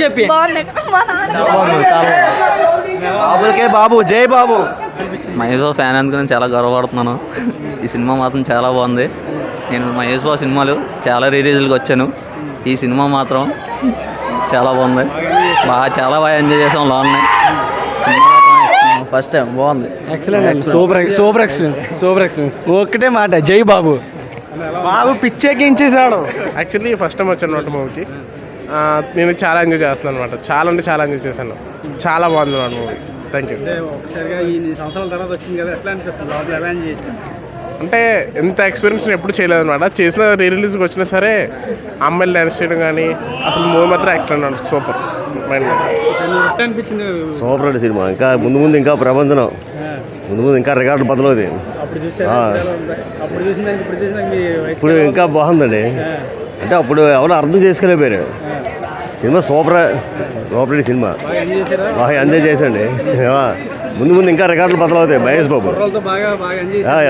చెప్పి బాబులకే బాబు, జై బాబు. మహేష్ బాబు ఫ్యాన్ అందుకని చాలా గర్వపడుతున్నాను. ఈ సినిమా మాత్రం చాలా బాగుంది. నేను మహేష్ బాబు సినిమాలు చాలా రిలీజ్లకు వచ్చాను. ఈ సినిమా మాత్రం చాలా బాగుంది. చాలా బాగా ఎంజాయ్ చేసాం. లాంగ్ ఫస్ట్ టైం బాగుంది. Excellent, super experience. ఒక్కటే మాట, జై బాబు. బాబు పిచ్చెక్కించేశాడు. యాక్చువల్లీ ఫస్ట్ టైం వచ్చాను అనమాట మూవీకి. నేను చాలా ఎంజాయ్ చేస్తున్నాను అనమాట. చాలా అంటే చాలా ఎంజాయ్ చేశాను. చాలా బాగుంది అనమాట మూవీ. Thank you. ఒకసారిగా ఈ సంవత్సరాల తర్వాత వచ్చింది కదా, ఎట్లా అనిపిస్తుంది? అరేంజ్ చేసిన అంటే ఎంత ఎక్స్పీరియన్స్ నేను ఎప్పుడు చేయలేదు అనమాట. చేసిన రీ రిలీజ్కి వచ్చినా సరే అమ్మాయిలు డ్యాన్స్ చేయడం కానీ అసలు మూవీ మాత్రం ఎక్సలెంట్ అనమాట. సూపర్ మైండ్ అనిపించింది. సూపర్ అండి సినిమా. ఇంకా ముందు ఇంకా ప్రపంచం ముందు ఇంకా రికార్డులు బదులవుతాయి. ఇప్పుడు ఇంకా బాగుందండి. అంటే అప్పుడు ఎవరు అర్థం చేసుకోలేకపోయారు. సినిమా సూపర్ సినిమా బాగా ఎంజాయ్ చేసండి. ముందు ఇంకా రికార్డులు బదులవుతాయి. మహేష్ బాబు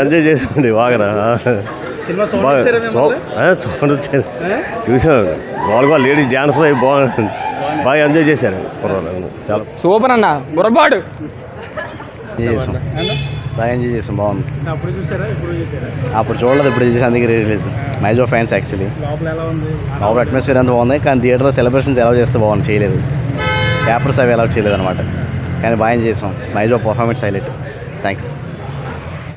ఎంజాయ్ చేసండి బాగా. చూసాను బాగా లేడీస్ డ్యాన్స్ బాగా ఎంజాయ్ చేశారు. చాలా సూపర్ అన్న. బుర్రపాడు బాగా ఎంజాయ్ చేసాం. బాగుంది. అప్పుడు చూడలేదు, ఇప్పుడు చూసి అందుకే release. Mahesh Babu fans actually. లోపల అట్మాస్ఫియర్ అంతా బాగుంది, కానీ థియేటర్లో సెలబ్రేషన్స్ ఎలా చేస్తే బాగుంది. చేయలేదు, పేపర్స్ అవి ఎలా చేయలేదు అనమాట. కానీ బాగా ఎంజాయ్ చేసాం. Mahesh Babu performance highlight. Thanks.